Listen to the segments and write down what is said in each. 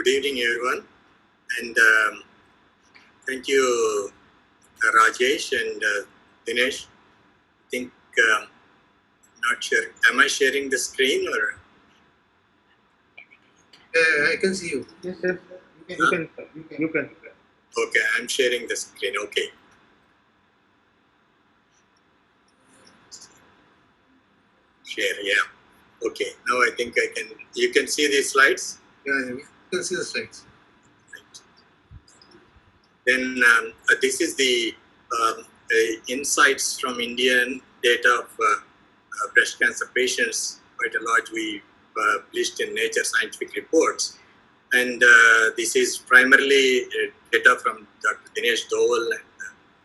evening, everyone, and thank you, Rajesh and Dinesh. I think not sure. Am I sharing the screen or? I can see you. Yes, yes. You can. Okay, I'm sharing the screen. Okay. Share. Yeah. Okay. Now I think I can. You can see these slides. Yeah, you can see the slides. Then this is the insights from Indian data of breast cancer patients, quite a lot we published in Nature Scientific Reports. And this is primarily data from Dr. Dinesh Doval and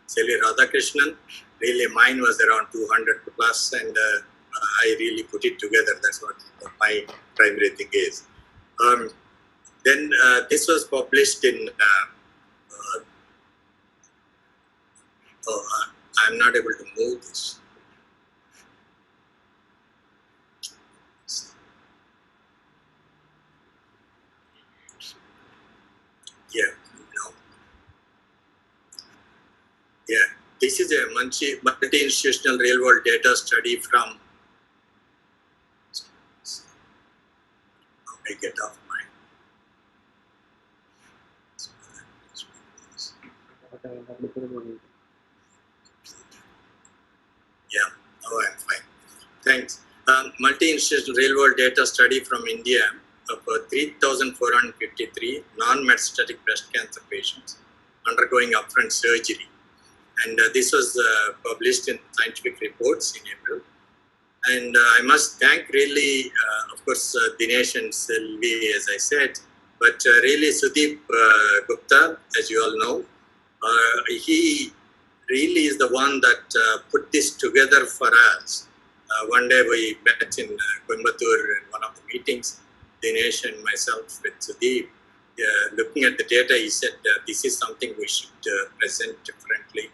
Selvi Radhakrishnan. Really mine was around 200 plus, and I really put it together. That's what my primary thing is. Then this was published in I'm not able to move this. Yeah, no. Yeah, this is a multi-institutional real-world data study from. I get off my. Yeah, oh, I'm fine. Thanks. Multi-institutional real-world data study from India of 3,453 non-metastatic breast cancer patients undergoing upfront surgery. And this was published in Scientific Reports in April. And I must thank really, of course, Dinesh and Selvi, as I said, but really Sudeep Gupta, as you all know, he really is the one that put this together for us. One day we met in Coimbatore in one of the meetings, Dinesh and myself with Sudeep. Looking at the data, he said this is something we should present differently.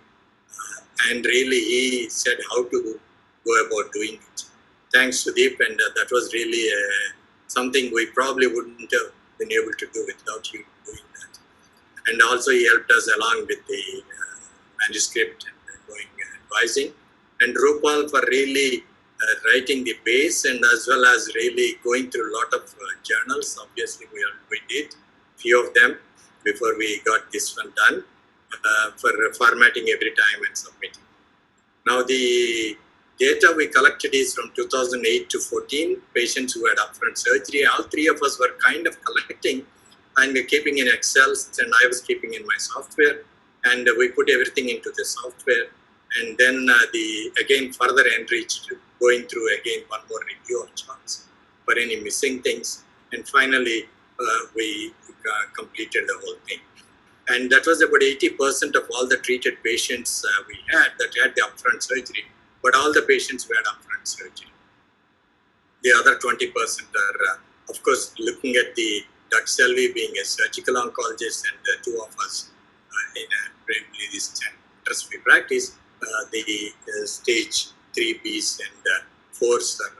And really he said how to go about doing it. Thanks Sudeep, and that was really something we probably wouldn't have been able to do without you doing that. And also he helped us along with the manuscript and going advising. And Rupal for really writing the base, and as well as really going through a lot of journals. Obviously we did few of them before we got this one done for formatting every time and submitting. Now the data we collected is from 2008 to 14, patients who had upfront surgery. All three of us were kind of collecting and keeping in Excel, and I was keeping in my software, and we put everything into the software. And then again further enriched, going through again one more review of charts for any missing things. And finally, we completed the whole thing. And that was about 80% of all the treated patients we had that had the upfront surgery, but all the patients who had upfront surgery. The other 20% are, of course, looking at the Dr. Selvi being a surgical oncologist, and the two of us in primarily this interest-free practice, the stage 3Bs and 4s are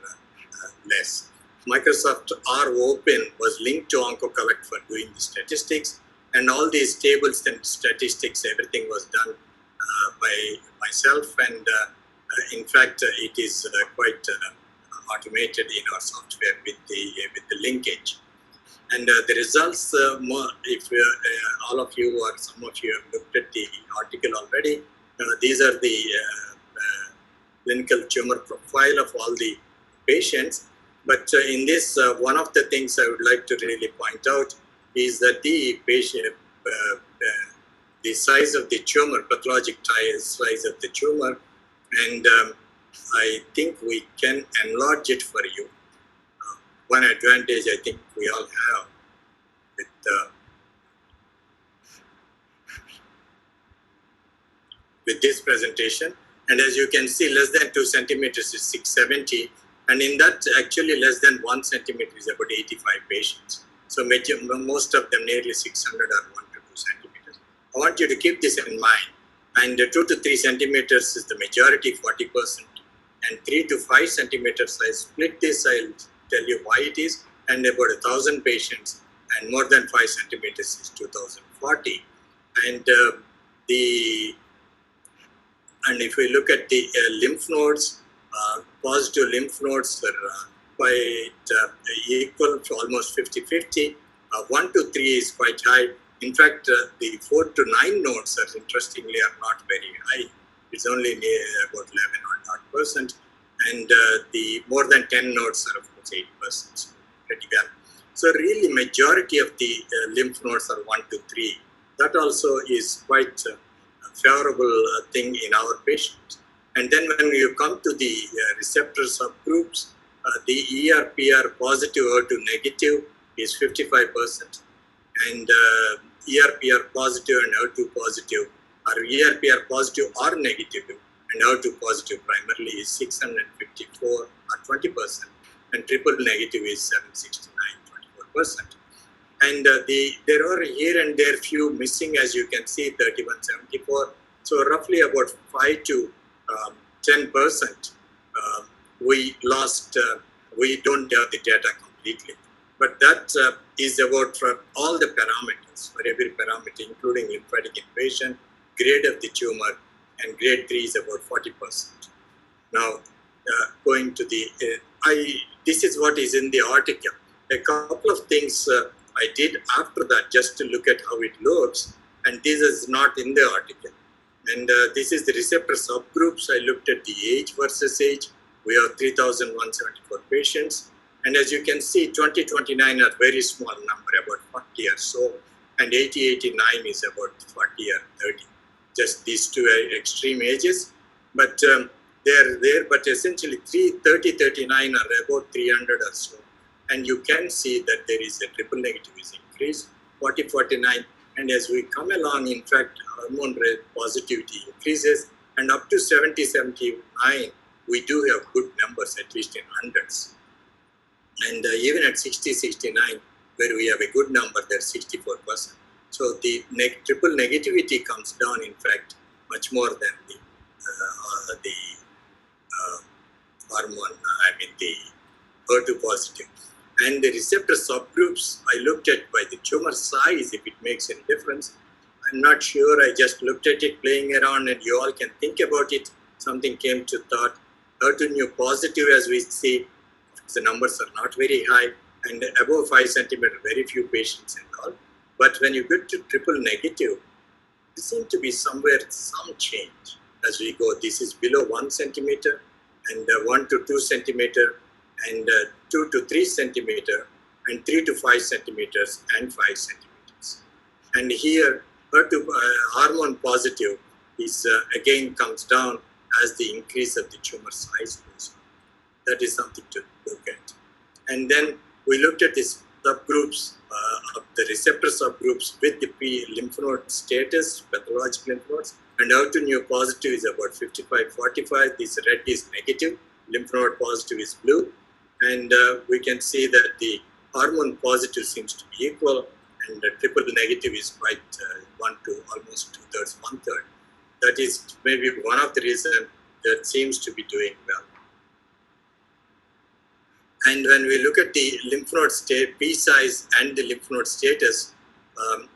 less. Microsoft R Open was linked to OncoCollect for doing the statistics, and all these tables and statistics, everything was done by myself, and in fact it is quite automated in our software with the linkage. And the results, if all of you or some of you have looked at the article already, these are the clinical tumor profile of all the patients. But in this, one of the things I would like to really point out is that the patient, the size of the tumor, pathologic size of the tumor, and I think we can enlarge it for you. One advantage I think we all have with this presentation, and as you can see, less than 2 centimeters is 670, and in that actually less than 1 centimeter is about 85 patients. So most of them nearly 600 are 1 to 2 centimeters. I want you to keep this in mind, and 2 to 3 centimeters is the majority, 40%, and 3 to 5 centimeters, I split this, I'll tell you why it is, and about 1,000 patients and more than 5 centimeters is 2040. And if we look at the lymph nodes, positive lymph nodes are quite equal to almost 50-50. 1 to 3 is quite high. In fact, the 4 to 9 nodes are interestingly are not very high. It's only near about 11%, and the more than 10 nodes are of course 8%, pretty well. So really, majority of the lymph nodes are 1 to 3. That also is quite a favorable thing in our patients. And then when you come to the receptor subgroups, the ER/PR positive or to negative is 55%, and ER/PR positive and HER2 positive, or ER/PR positive or negative, and HER2 positive primarily is 654 or 20%, and triple negative is 769, 24%. And there are here and there few missing, as you can see, 3174. So roughly about 5 to 10%. We lost. We don't have the data completely, but that is about for all the parameters, for every parameter, including lymphatic invasion, grade of the tumor, and grade 3 is about 40%. Now, going to the, this is what is in the article. A couple of things I did after that just to look at how it looks, and this is not in the article. And this is the receptor subgroups. I looked at the age versus age. We have 3,174 patients. And as you can see, 2029 are very small number, about 40 or so, and 80-89 is about 40 or 30. Just these two extreme ages, but they're there. But essentially, 30-39 are about 300 or so, and you can see that there is a triple negative is increased, 40-49, and as we come along, in fact, hormone rate positivity increases, and up to 70-79, we do have good numbers, at least in hundreds. And even at 60-69, where we have a good number, there's 64%. So the triple negativity comes down, in fact, much more than the hormone, the HER2 positive. And the receptor subgroups, I looked at by the tumor size, if it makes any difference. I'm not sure, I just looked at it playing around, and you all can think about it. Something came to thought. HER2 positive, as we see, the numbers are not very high, and above 5 centimeter, very few patients and all. But when you get to triple negative, there seems to be somewhere some change as we go. This is below 1 centimeter, and 1 to 2 centimeter, and 2 to 3 centimeter, and 3 to 5 centimeters, and 5 centimeters. And here, HER2 hormone positive is again comes down as the increase of the tumor size goes on. That is something to look at. And then we looked at these subgroups of the receptor subgroups with the lymph node status, pathologic lymph nodes, and HER2 positive is about 55-45. This red is negative, lymph node positive is blue, and we can see that the hormone positive seems to be equal, and the triple negative is quite 1 to almost 2/3, 1/3. That is maybe one of the reasons that seems to be doing well. And when we look at the lymph node P size and the lymph node status,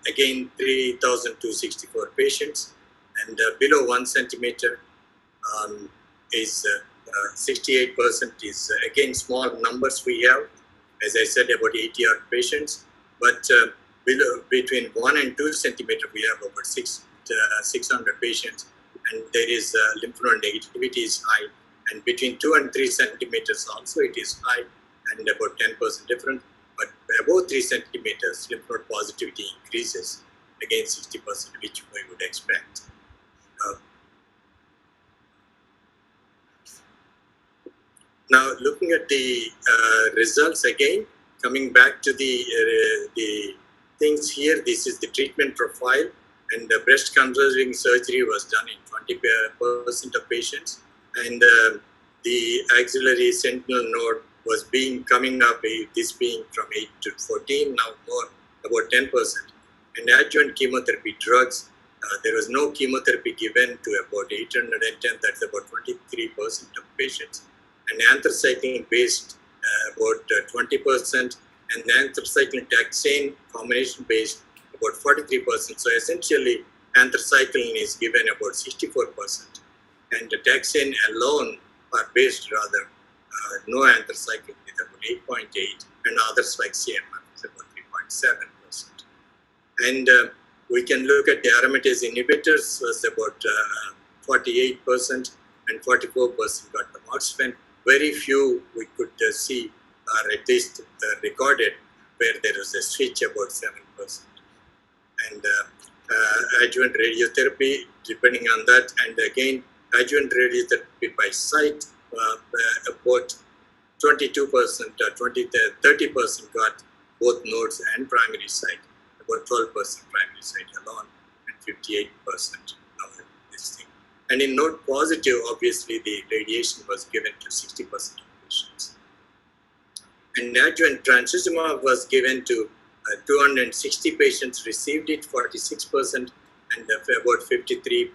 again 3,264 patients, and below 1 centimeter is 68% is again small numbers we have. As I said, about 80 odd patients, but below between 1 and 2 centimeter we have over 600 patients, and there is lymph node negativity is high, and between 2 and 3 centimeters also it is high, and about 10% different. But above 3 centimeters, lymph node positivity increases, again 60%, which we would expect. Now, looking at the results again, coming back to the things here, this is the treatment profile, and the breast conserving surgery was done in 20% of patients, and the axillary sentinel node was coming up, this being from 8 to 14, now more, about 10%. And adjuvant chemotherapy drugs, there was no chemotherapy given to about 810, that's about 23% of patients. And anthracycline based about 20%, and the anthracycline taxane combination based about 43%. So essentially, anthracycline is given about 64%, and the taxane alone are based rather no anthracycline is about 8.8, and others like CMR is about 3.7%. And we can look at the aromatase inhibitors was about 48%, and 44% got the marksman. Very few we could see, or at least recorded, where there was a switch about 7%. And adjuvant radiotherapy, depending on that, and again, adjuvant radiotherapy by site, about 22% or 30% got both nodes and primary site, about 12% primary site alone, and 58% this thing. And in node positive, obviously the radiation was given to 60% of patients. And adjuvant trastuzumab was given to 260 patients received it, 46%, and about 53,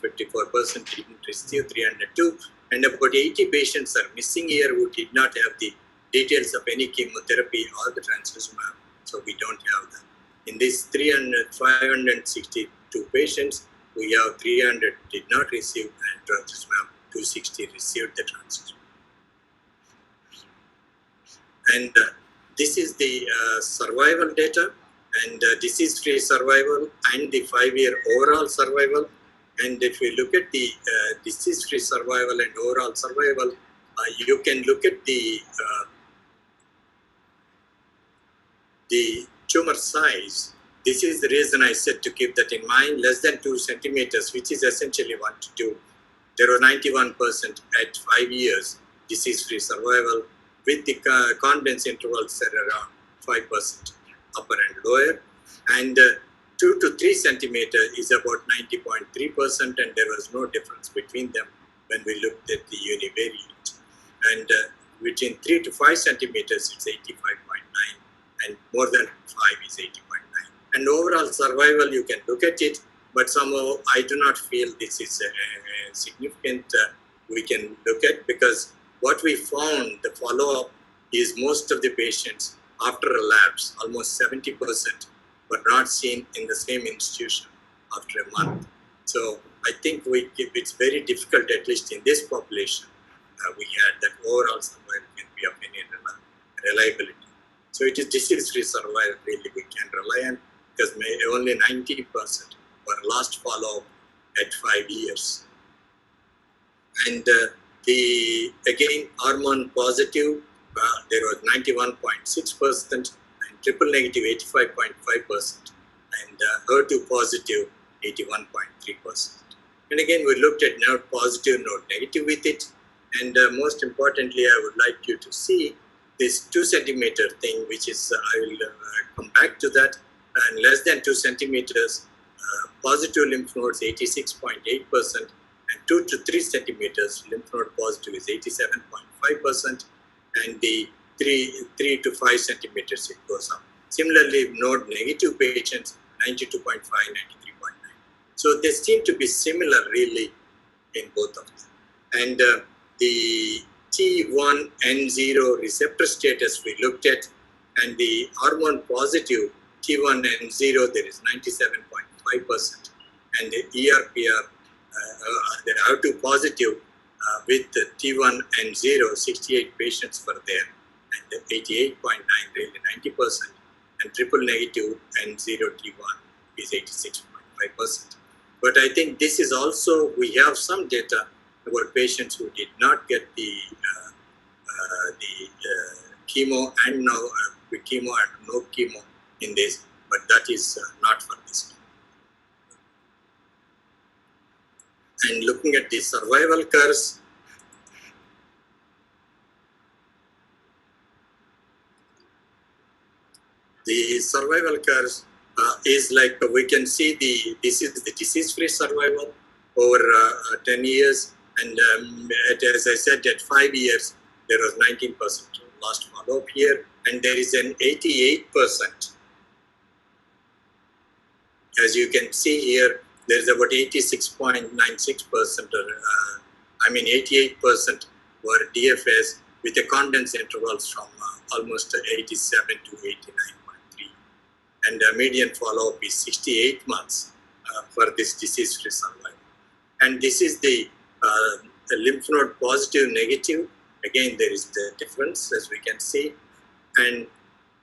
54% didn't receive 302. And about 80 patients are missing here who did not have the details of any chemotherapy or the trastuzumab, so we don't have that. In these 562 patients, we have 300 did not receive trastuzumab, 260 received the trastuzumab. And this is the survival data, and disease-free survival, and the 5-year overall survival. And if we look at the disease-free survival and overall survival, you can look at the tumor size. This is the reason I said to keep that in mind, less than 2 centimeters, which is essentially 1 to 2. There was 91% at 5 years disease-free survival, with the confidence intervals at around 5% upper and lower. And 2 to 3 centimeters is about 90.3%, and there was no difference between them when we looked at the univariate. And between 3 to 5 centimeters, it's 85.9, and more than 5 is 80.9. And overall survival, you can look at it, but somehow I do not feel this is significant. We can look at, because what we found, the follow-up, is most of the patients after a lapse, almost 70%, were not seen in the same institution after a month. So I think it's very difficult, at least in this population, we had that overall survival can be of any reliability. So it is disease-free survival really we can rely on, because only 90% were last follow-up at 5 years. And again, hormone positive, there was 91.6%, and triple negative 85.5%, and HER2 positive 81.3%. And again, we looked at node positive, node negative with it. And most importantly, I would like you to see this 2 centimeter thing, which is, I will come back to that, and less than 2 centimeters, positive lymph nodes 86.8%, and 2 to 3 centimeters lymph node positive is 87.5%, and the 3 to 5 centimeters it goes up. Similarly, node negative patients 92.5, 93.9. So they seem to be similar really in both of them. And the T1N0 receptor status we looked at, and the hormone positive T1N0 there is 97.5%, and the ERPR, the HER2 positive with the T1N0, 68 patients were there, and 88.9, really 90%, and triple negative N0 T1 is 86.5%. But I think this is also, we have some data about patients who did not get the chemo and no chemo and no chemo in this, but that is not for this. And looking at the survival curves, the survival curves is like we can see this is the disease-free survival over 10 years, and as I said, at 5 years there was 19% last follow-up here, and there is an 88%. As you can see here, there is about 86.96%, 88% were DFS, with a confidence intervals from almost 87 to 89.3. And median follow-up is 68 months for this disease-free survival. And this is the lymph node positive, negative. Again, there is the difference, as we can see. And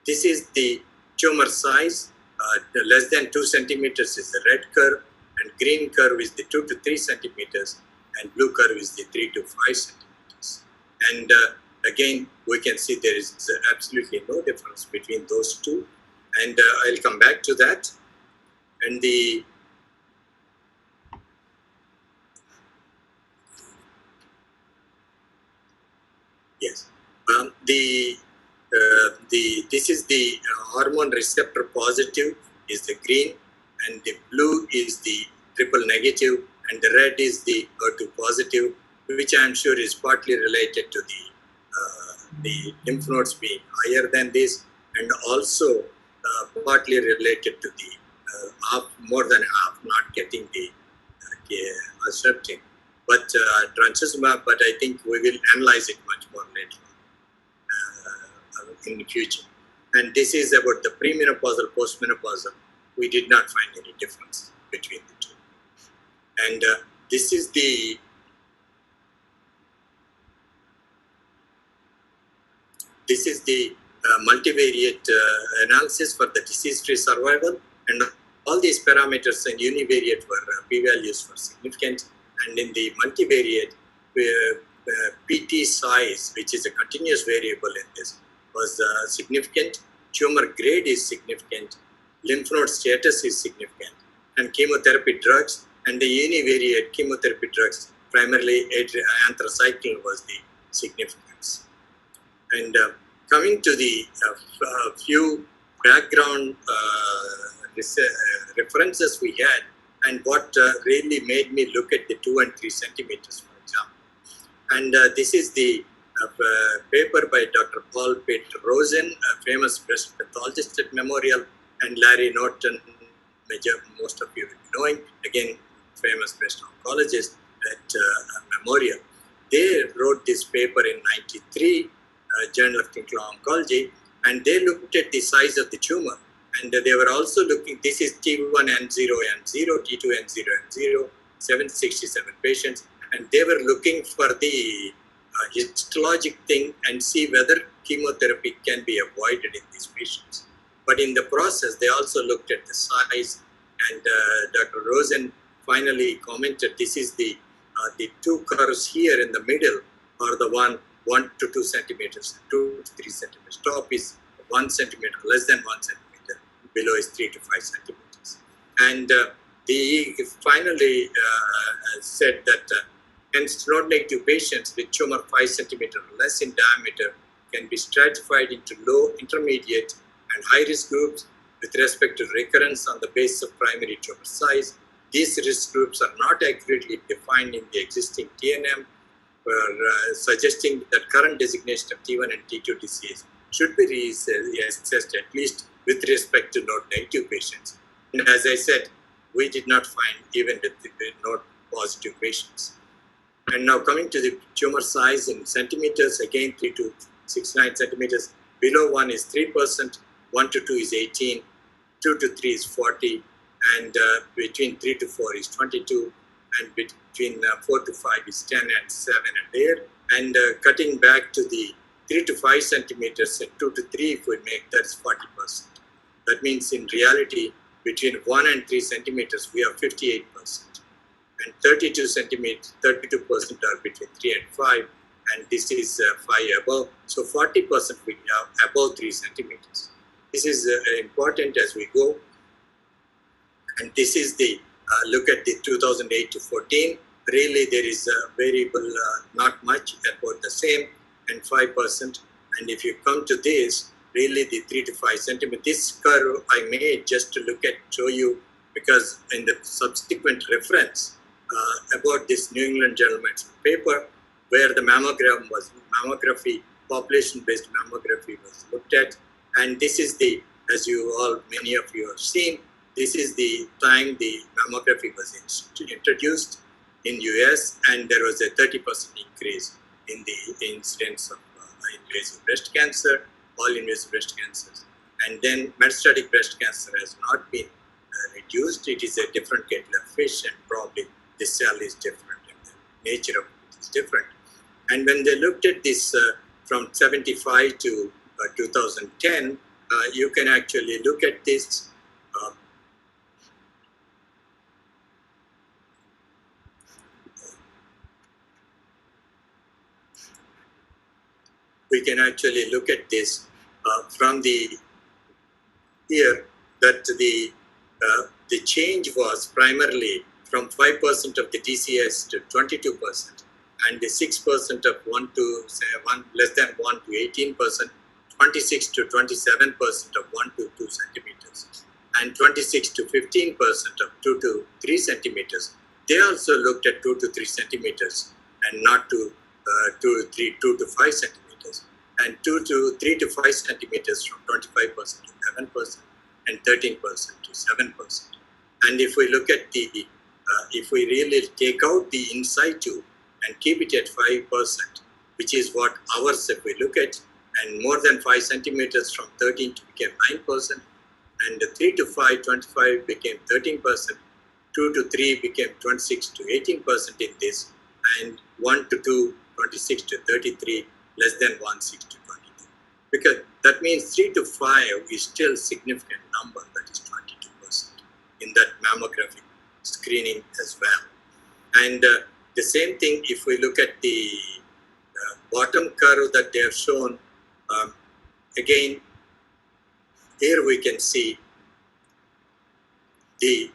this is the tumor size. The less than 2 centimeters is the red curve, and green curve is the 2 to 3 centimeters, and blue curve is the 3 to 5 centimeters. And again, we can see there is absolutely no difference between those two. And I'll come back to that. And the yes, this is the hormone receptor positive is the green, and the blue is the triple negative, and the red is the HER2 positive, which I'm sure is partly related to the lymph nodes being higher than this, and also partly related to the more than half not getting the Herceptin, but trastuzumab. But I think we will analyze it much more later in the future. And this is about the premenopausal, postmenopausal. We did not find any difference between the two. And this is the multivariate analysis for the disease-free survival, and all these parameters in univariate were p-values were significant, and in the multivariate, PT size, which is a continuous variable in this, was significant. Tumor grade is significant. Lymph node status is significant, and chemotherapy drugs and the univariate chemotherapy drugs, primarily anthracycline, was the significance. And coming to the few background references we had, and what really made me look at the 2 and 3 centimeters, for example. And this is the paper by Dr. Paul Peter Rosen, a famous breast pathologist at Memorial, and Larry Norton, most of you will be knowing, again, famous breast oncologist at Memorial. They wrote this paper in '93, Journal of Clinical Oncology, and they looked at the size of the tumor. And they were also looking, this is T1N0N0, T2N0N0, 767 patients, and they were looking for the histologic thing and see whether chemotherapy can be avoided in these patients. But in the process, they also looked at the size, and Dr. Rosen finally commented, this is the two curves here in the middle are the 1 to 2 centimeters, 2 to 3 centimeters. Top is 1 centimeter, less than 1 centimeter. Below is 3 to 5 centimeters. And he finally said that hence node-negative patients with tumor 5 centimeter or less in diameter can be stratified into low, intermediate, and high-risk groups with respect to recurrence on the basis of primary tumor size. These risk groups are not accurately defined in the existing TNM, suggesting that current designation of T1 and T2 disease should be reassessed at least with respect to node-negative patients. And as I said, we did not find even with the node-positive patients. And now coming to the tumor size in centimeters, again 3 to 69 centimeters. Below 1 is 3%, 1 to 2 is 18, 2 to 3 is 40, and between 3 to 4 is 22, and between 4 to 5 is 10 and 7 and there. And cutting back to the 3 to 5 centimeters and 2 to 3, if we make, that's 40%. That means in reality, between 1 and 3 centimeters, we have 58%. And 32 centimeters, 32% are between 3 and 5, and this is 5 above. So 40% we have above 3 centimeters. This is important as we go. And this is the look at the 2008 to 14. Really, there is a variable, not much, about the same, and 5%. And if you come to this, really the 3 to 5 centimeters, this curve I made just to look at, show you, because in the subsequent reference about this New England Journal of Medicine paper, where the mammography, population-based mammography was looked at. And this is the, as you all, many of you have seen, this is the time the mammography was introduced in US, and there was a 30% increase in the incidence of invasive breast cancer, all invasive breast cancers. And then metastatic breast cancer has not been reduced. It is a different kettle of fish, and probably the cell is different and the nature of it is different. And when they looked at this from 75 to 2010, you can actually look at this. We can actually look at this from the here that the change was primarily from 5% of the TCS to 22%, and the 6% of 1 to say 1 less than 1 to 18%, 26 to 27% of 1 to 2 centimeters, and 26 to 15% of 2 to 3 centimeters. They also looked at 2 to 3 centimeters and not to 2 to 5 centimeters, and 2 to 3 to 5 centimeters from 25% to 11%, and 13% to 7%. And if we look at the, if we really take out the in situ and keep it at 5%, which is what ours, if we look at, and more than 5 centimeters from 13 to became 9%, and 3 to 5, 25 became 13%, 2 to 3 became 26 to 18% in this, and 1 to 2, 26 to 33, less than 1, 6 to 22. Because that means 3 to 5 is still a significant number, that is 22% in that mammographic screening as well. And the same thing, if we look at the bottom curve that they have shown, again, here we can see the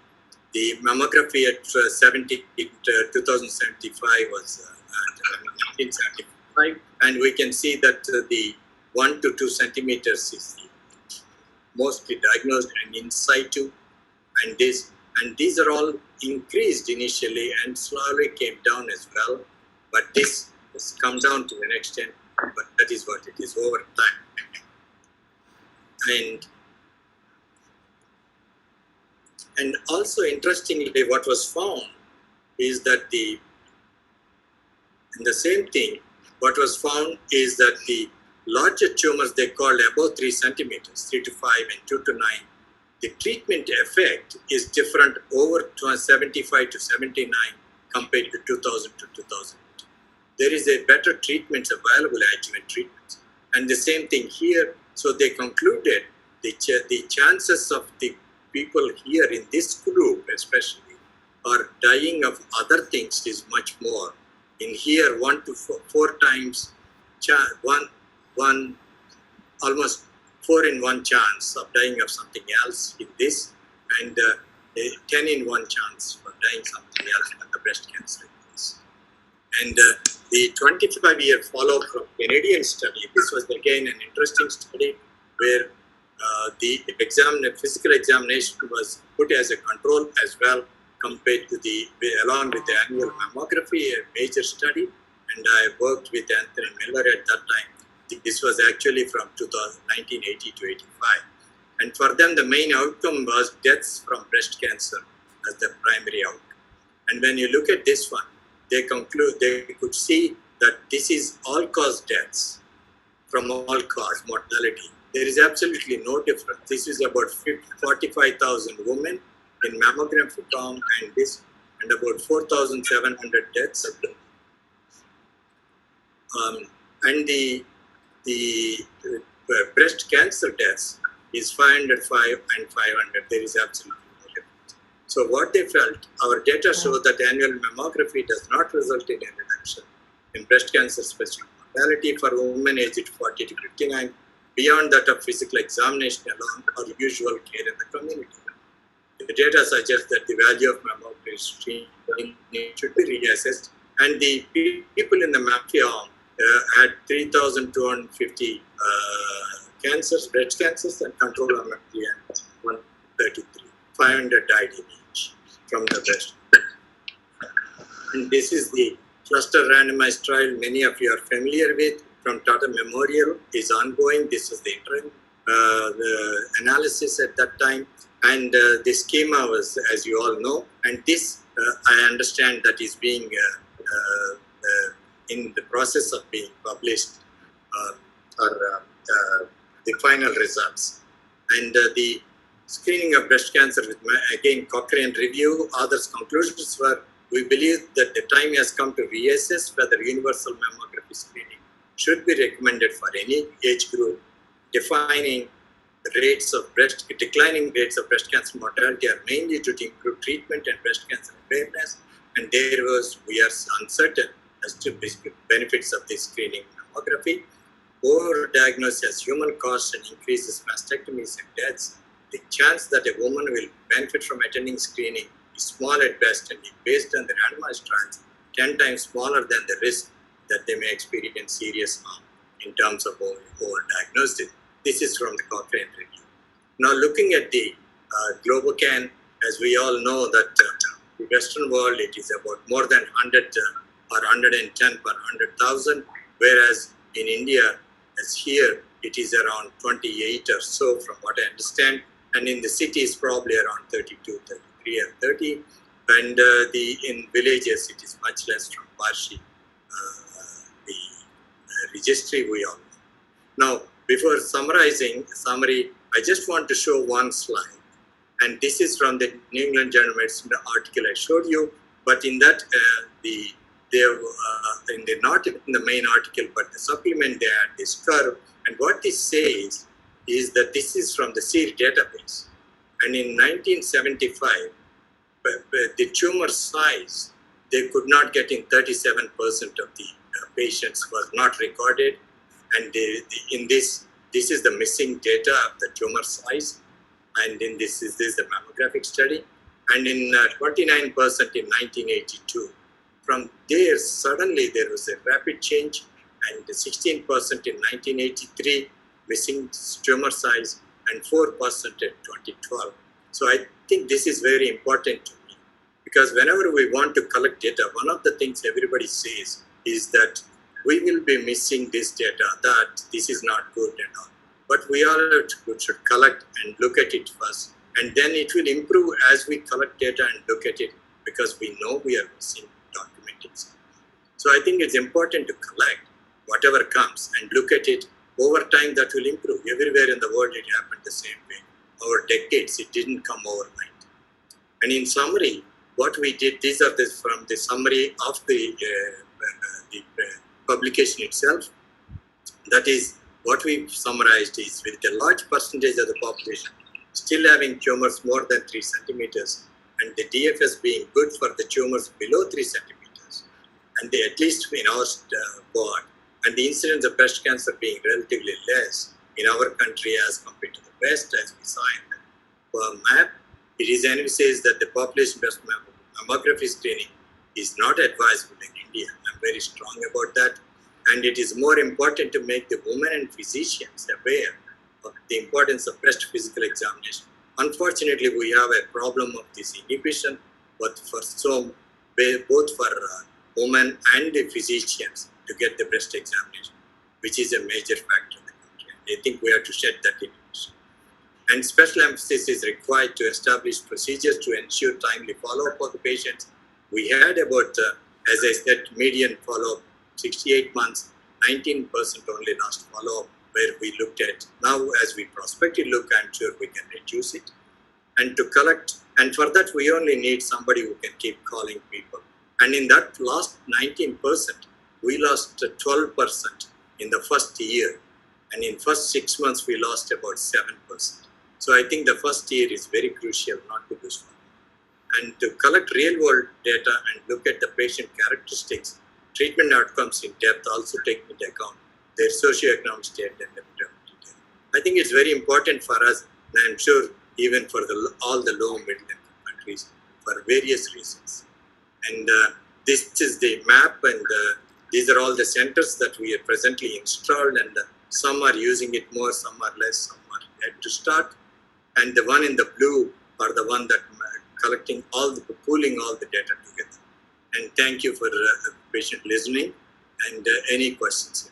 mammography at 2075 was 1975, and we can see that the 1 to 2 centimeters is the mostly diagnosed and in situ, and these are all increased initially and slowly came down as well, but this has come down to an extent, but that is what it is over time. And also interestingly, what was found is that and the same thing, what was found is that the larger tumors they called above 3 centimeters, 3 to 5 and 2 to 9, the treatment effect is different over 75 to 79 compared to 2000 to 2000. There is a better treatments available, adjuvant treatments. And the same thing here, so they concluded the chances of the people here in this group especially are dying of other things is much more. In here, 1 to 4 times, almost 4 in 1 chance of dying of something else in this, and 10 in 1 chance of dying something else than the breast cancer in this. And the 25-year follow-up from Canadian study, this was again an interesting study where the physical examination was put as a control as well, compared to along with the annual mammography, a major study, and I worked with Anthony Miller at that time. This was actually from 1980 to 85. And for them, the main outcome was deaths from breast cancer as the primary outcome. And when you look at this one, they could see that this is all-cause deaths from all-cause mortality. There is absolutely no difference. This is about 45,000 women in mammography count, and about 4,700 deaths. And the breast cancer deaths is 505 and 500. There is absolutely no difference. So what they felt, our data show that annual mammography does not result in a reduction in breast cancer specific mortality for women aged 40 to 59 beyond that of physical examination alone or usual care in the community. The data suggests that the value of mammography screening should be reassessed, and the people in the mammography arm had 3,250 cancers, breast cancers, and control mammography and 133. 500 died in each from the breast. And this is the cluster randomized trial many of you are familiar with from Tata Memorial is ongoing. This is the interim the analysis at that time. And the schema was, as you all know, and this I understand that is being in the process of being published the final results. And the screening of breast cancer with, again, Cochrane review, others' conclusions were, we believe that the time has come to reassess whether universal mammography screening should be recommended for any age group. Declining rates of breast cancer mortality are mainly due to improved treatment and breast cancer awareness, and we are uncertain as to benefits of this screening mammography. Overdiagnosis has human costs and increases mastectomies and deaths. The chance that a woman will benefit from attending screening is small at best, and based on the randomized trials, 10 times smaller than the risk that they may experience serious harm in terms of overdiagnosis. This is from the Cochrane review. Now, looking at the Globocan, as we all know that the Western world, it is about more than 100 or 110 per 100,000, whereas in India, as here, it is around 28 or so, from what I understand, and in the cities, probably around 32, 33, or 30, and in villages, it is much less from Parshi, the registry we all know. Now, before summarizing summary, I just want to show one slide, and this is from the New England Journal of Medicine, the article I showed you, but in that, not in the main article, but the supplement, they had this curve, and what this says is that this is from the SEER database, and in 1975, the tumor size, they could not get in 37% of the patients was not recorded, and in this is the missing data of the tumor size, and in this is the mammographic study, and in 29% in 1982. From there, suddenly there was a rapid change, and 16% in 1983, missing tumor size, and 4% in 2012. So I think this is very important to me, because whenever we want to collect data, one of the things everybody says is that we will be missing this data, that this is not good and all. But we all should collect and look at it first, and then it will improve as we collect data and look at it, because we know we are missing documenting. So I think it's important to collect whatever comes and look at it. Over time, that will improve. Everywhere in the world, it happened the same way. Over decades, it didn't come overnight. And in summary, what we did, these are from the summary of the publication itself. That is, what we summarized is, with a large percentage of the population still having tumors more than 3 centimeters, and the DFS being good for the tumors below 3 centimeters, and at least in our board, and the incidence of breast cancer being relatively less in our country as compared to the West, as we saw in the map, it is says that the population-based mammography screening is not advisable in India. I'm very strong about that. And it is more important to make the women and physicians aware of the importance of breast physical examination. Unfortunately, we have a problem of this inhibition, but both for women and the physicians to get the breast examination, which is a major factor in the country. I think we have to shed that inhibition. And special emphasis is required to establish procedures to ensure timely follow-up of the patients. We had about, as I said, median follow-up 68 months, 19% only last follow-up, where we looked at. Now, as we prospectively look, I'm sure we can reduce it. And to collect, and for that, we only need somebody who can keep calling people. And in that last 19%, we lost 12% in the first year. And in first 6 months, we lost about 7%. So I think the first year is very crucial not to lose one. And to collect real-world data and look at the patient characteristics, treatment outcomes in depth, also take into account their socioeconomic state and demographic. I think it's very important for us, and I'm sure even for all the low middle income countries, for various reasons. And this is the map, and these are all the centers that we are presently installed, and some are using it more, some are less, some are yet to start. And the one in the blue are the one that collecting pooling all the data together. And thank you for patient listening, and any questions.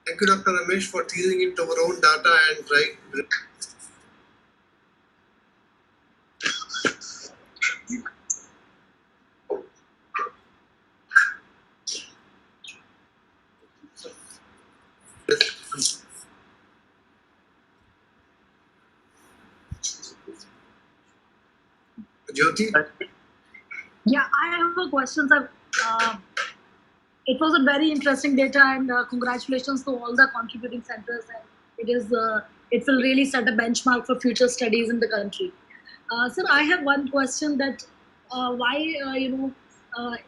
Thank you, Dr. Ramesh, for teasing into our own data and trying. Jyoti? Yeah, I have a question, sir. It was a very interesting data, and congratulations to all the contributing centers. And it will really set a benchmark for future studies in the country. Sir, I have one question that why in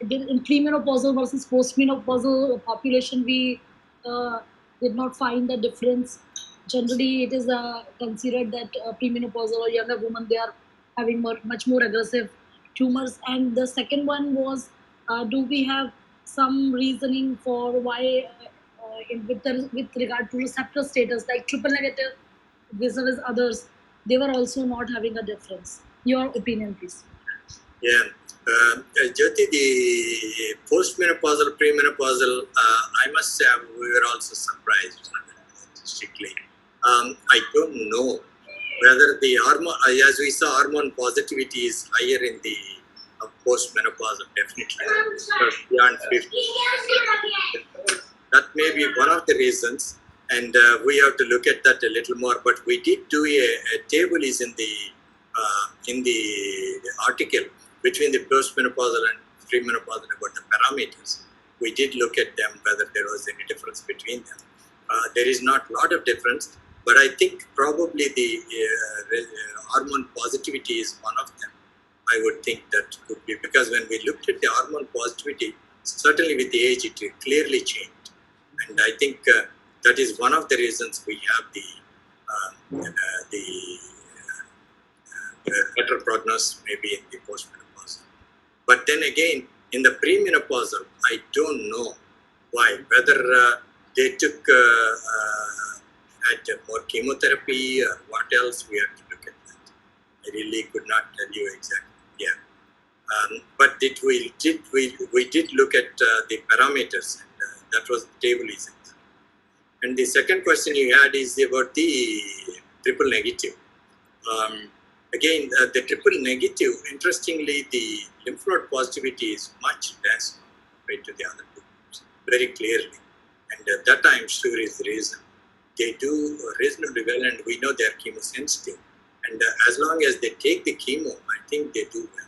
premenopausal versus postmenopausal population we did not find the difference. Generally, it is considered that premenopausal or younger women they are having much more aggressive tumors. And the second one was, do we have some reasoning for why, with regard to receptor status, like triple negative vis-a-vis others, they were also not having a difference? Your opinion, please. Yeah. Jyoti, the postmenopausal, premenopausal, I must say we were also surprised statistically. I don't know whether the hormone, as we saw, hormone positivity is higher in the postmenopausal, definitely, beyond 50. That may be one of the reasons, and we have to look at that a little more. But we did do a table is in the article between the postmenopausal and premenopausal about the parameters. We did look at them, whether there was any difference between them. There is not a lot of difference, but I think probably the hormone positivity is one of them. I would think that could be, because when we looked at the hormone positivity, certainly with the age it clearly changed. And I think that is one of the reasons we have the better prognosis maybe in the postmenopausal. But then again, in the premenopausal, I don't know why, whether they took had more chemotherapy or what else. We have to look at that. I really could not tell you exactly. Yeah, but we did look at the parameters, and that was the table is in there. And the second question you had is about the triple negative. Again, the triple negative, interestingly, the lymph node positivity is much less compared to the other two groups, very clearly. And that I'm sure is the reason. They do reasonably well, and we know they are chemosensitive. And as long as they take the chemo, I think they do well.